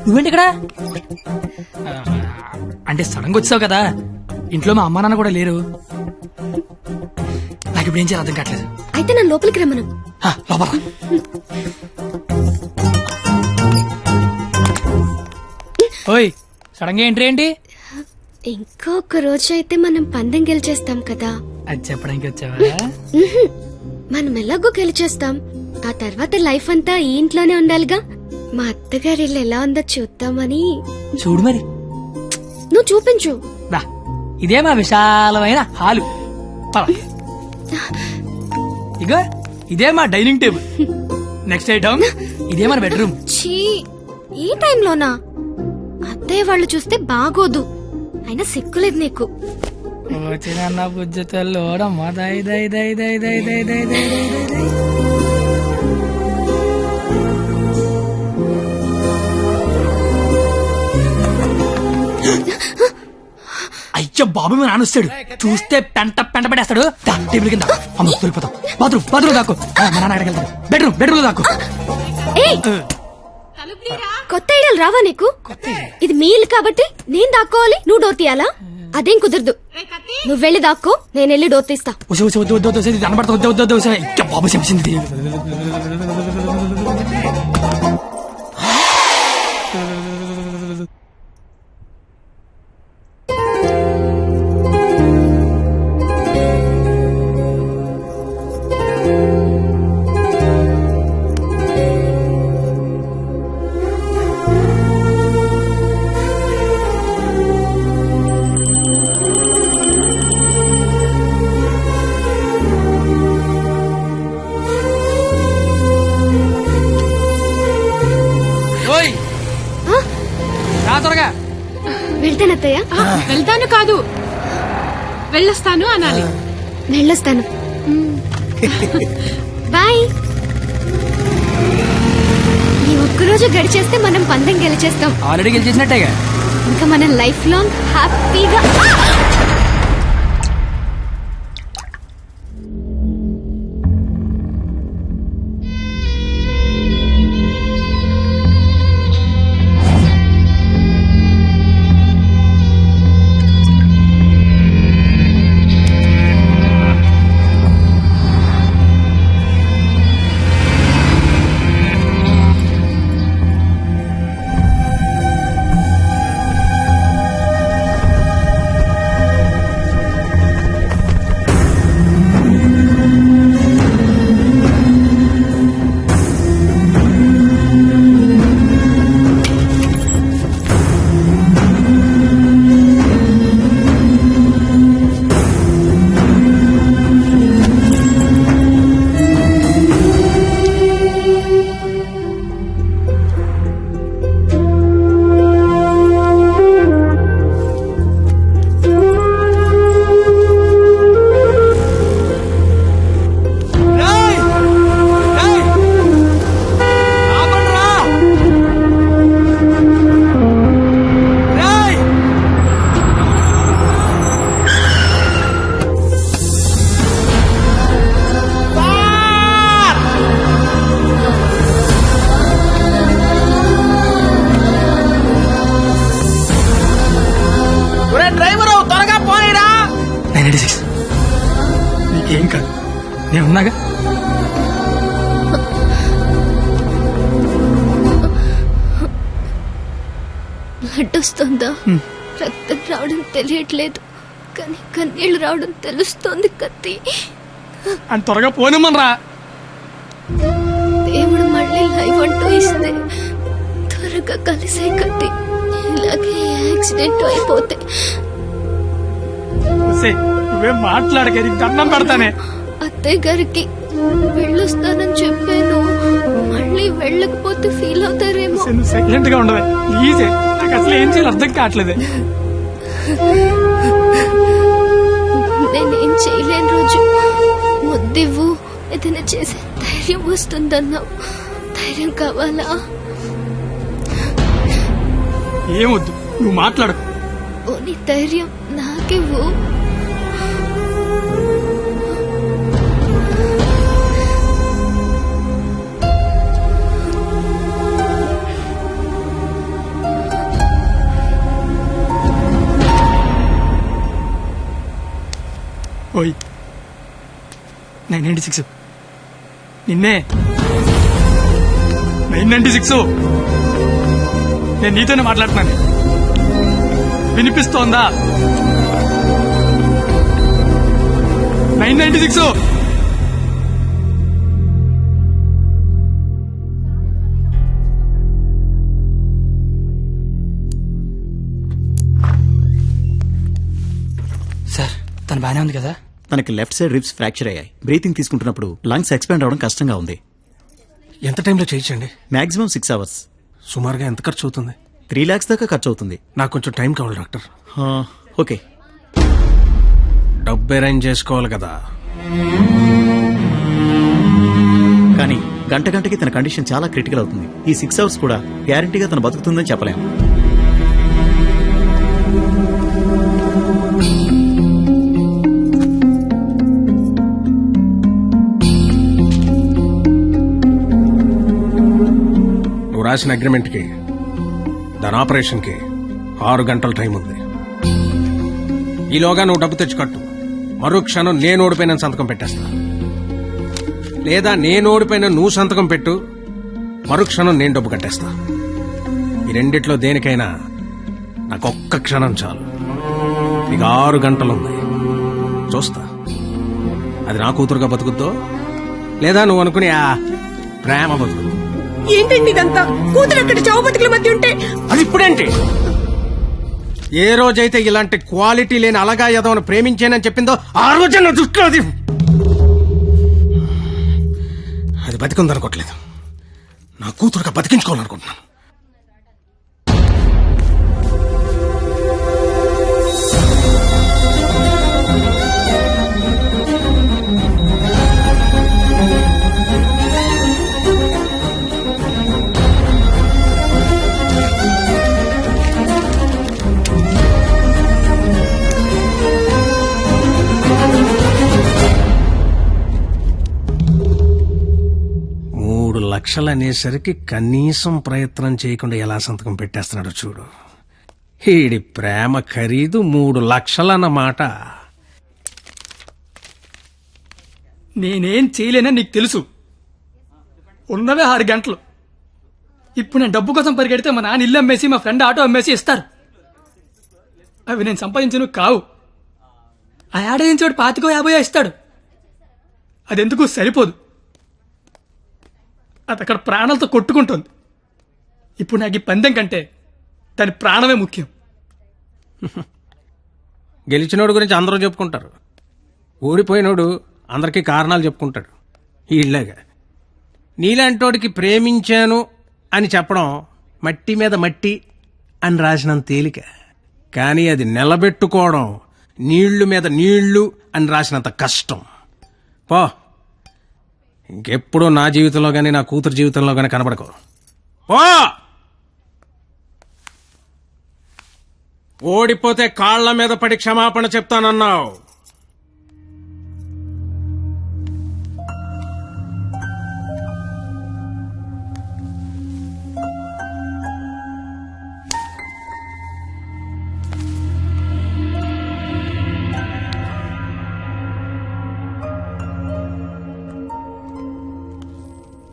నువ్వేంటి ఇక్కడ? అంటే సడన్ గా వచ్చావు కదా, ఇంట్లో మా అమ్మా నాన్న కూడా లేరు. నాకు ఇప్పుడు ఏం చేయాలి అర్థం కావట్లేదు. అయితే నన్ను లోపలికి రమ్మను. లోపల ఓయ్, సడన్ గా ఎంట్రీ ఏంటి? ఇంకొక రోజు అయితే మనం పందెం గెలిచేస్తాం కదా. అది చెప్పడానికి వచ్చావా? మనం ఎలాగో గెలిచేస్తాం. ఆ తర్వాత లైఫ్ అంతా ఈ ఇంట్లోనే ఉండాలిగా. మా అత్తగారి ఇల్లు ఎలా ఉందో చూద్దామని. చూడు మరి. నువ్వు చూపించు. ఇదే మా విశాలమైన హాలు. ఇగో ఇదే మా డైనింగ్ టేబుల్. నెక్స్ట్ ఐటమ్ ఇదే మన బెడ్రూమ్. ఛీ, ఈ టైంలోనా? అత్తయ్య వాళ్ళు చూస్తే బాగోదు. అయినా సిగ్గులేదు నీకు. వచ్చిన బుజ్జతల్లోడమ్మా దై దై దై దై దై దై దై దై దై. అయ్యో బాబు, మీ నాన్న వస్తాడు. చూస్తే పెంట పెంట పడేస్తాడు. టేబుల్ కింద అమ్మ దొరికిపోతాం. బాత్రూమ్ దాకు. మా నాన్న అడగలుగుతాడు. బెడ్రూమ్ దాకు. కొత్త ఐడియాలు రావా నీకు? ఇది మీ ఇల్లు కాబట్టి నేను దాక్కోవాలి, నువ్వు డోర్ తీయాలా? అదేం కుదరదు. నువ్వు వెళ్ళి దాక్కో, నేను వెళ్ళి డోర్ తీస్తా. బాబు చెప్పింది. త్వరగా వెళ్తానత్తయ్య. వెళ్తాను కాదు, వెళ్ళొస్తాను అనాలి. వెళ్ళొస్తాను. బాయ్. ఈ ఒక్కరోజు గడిచేస్తే మనం పందెం గెలిచేస్తాం. ఆల్రెడీ గెలిచేసినట్టేగా. ఇంకా మనం లైఫ్ లాంగ్ హ్యాపీగా. నీకేం కాదు, నేను ఉన్నాగా. బ్లడ్ వస్తుందా? రక్తం రావడం తెలియట్లేదు, కానీ కన్నీళ్లు రావడం తెలుస్తోంది. కత్తి అని త్వరగా పోనిమ్మనరా. దేవుడు మళ్ళీ లైఫ్ అంటూ ఇస్తే త్వరగా కలిసే కత్తి. ఇలాగే యాక్సిడెంట్ అయిపోతే నువ్వేం మాట్లాడక, దండం పెడతానే. అత్తయ్య గారికి వెళ్ళొస్తానని చెప్పాను, మళ్ళీ వెళ్ళకపోతే ఫీల్ అవుతారేమో. సైలెంట్ గా ఉండవే ప్లీజ్. నాకు అసలు ఏం చేయాలి అర్థం కావట్లేదు. నేనేం చేయలేని రోజు ముద్దివ్వు, ఏదైనా చేసే ధైర్యం వస్తుందన్నావు. ధైర్యం కావాలా? ఏమొద్దు, నువ్వు మాట్లాడు. ఓని ధైర్యం నాకివ్వు. 996 నిన్నే 996 నేను నీతోనే మాట్లాడుతున్నాను. వినిపిస్తోందా? 996 సార్ తను బానే ఉంది కదా? తనకి లెఫ్ట్ సైడ్ రిబ్స్ ఫ్రాక్చర్ అయ్యాయి. బ్రీతింగ్ తీసుకుంటున్నప్పుడు లంగ్స్ ఎక్స్పాండ్ అవడం కష్టంగా ఉంది. ఎంత టైంలో చేయించండి? Maximum 6 hours. సుమారుగా ఎంత ఖర్చు అవుతుంది? 3 lakhs దాకా ఖర్చు అవుతుంది. నాకు కొంచెం టైం కావాలి డాక్టర్. ఓకే, డబ్బు అరేంజ్ చేసుకోవాలి కదా. కానీ గంటకి తన కండిషన్ చాలా క్రిటికల్ అవుతుంది. ఈ 6 hours కూడా గ్యారంటీగా తను బతుకుతుందని చెప్పలేం. నువ్వు రాసిన అగ్రిమెంట్కి, దాని ఆపరేషన్కి 6 గంటల టైం ఉంది. ఈలోగా నువ్వు డబ్బు తెచ్చి కట్టు. మరో క్షణం నేను ఓడిపోయిన సంతకం పెట్టేస్తా. లేదా నేను ఓడిపోయిన నువ్వు సంతకం పెట్టు, మరో క్షణం నేను డబ్బు కట్టేస్తా. ఈ రెండిట్లో దేనికైనా నాకు ఒక్క క్షణం చాలు. నీకు 6 గంటలుంది. చూస్తా అది నా కూతురుగా బతుకుద్దో, లేదా నువ్వు అనుకుని ఆ ప్రేమ బతుకుద్దు. ఏంటండి ఇదంతా? కూతురు అక్కడ చావు బతుకుల మధ్య ఉంటే అది ఇప్పుడేంటి? ఏ రోజైతే ఇలాంటి క్వాలిటీ లేని అలగా యదవను ప్రేమించానని చెప్పిందో ఆ రోజే నా దృష్టిలో అది బతికుందనుకోవట్లేదు. నా కూతురుగా బతికించుకోవాలనుకుంటున్నాను. లక్షలు అనేసరికి కనీసం ప్రయత్నం చేయకుండా ఎలా సంతకం పెట్టేస్తున్నాడో చూడు. ఈడి ప్రేమ ఖరీదు 3 లక్షలన్నమాట. నేనేం చేయలేనని నీకు తెలుసు. ఉన్నవే 6 గంటలు. ఇప్పుడు నేను డబ్బు కోసం పరిగెడితే మా నాన్న ఇల్లు అమ్మేసి మా ఫ్రెండ్ ఆటో అమ్మేసి ఇస్తారు. అవి నేను సంపాదించను కావు. ఆ ఏడాదించోడు 25-50 ఇస్తాడు. అదెందుకు సరిపోదు. అది అక్కడ ప్రాణాలతో కొట్టుకుంటుంది. ఇప్పుడు నాకు ఈ పందెం కంటే దాని ప్రాణమే ముఖ్యం. గెలిచినోడు గురించి అందరూ చెప్పుకుంటారు, ఓడిపోయినోడు అందరికీ కారణాలు చెప్పుకుంటాడు. ఇలాగా నీలాంటోడికి ప్రేమించాను అని చెప్పడం మట్టి మీద మట్టి అని రాసినంత తేలిక. కానీ అది నిలబెట్టుకోవడం నీళ్లు మీద నీళ్లు అని రాసినంత కష్టం. పో, ఇంకెప్పుడు నా జీవితంలో గానీ నా కూతురు జీవితంలో గానీ కనబడకు. ఓడిపోతే కాళ్ల మీద పడి క్షమాపణ చెప్తానన్నావు.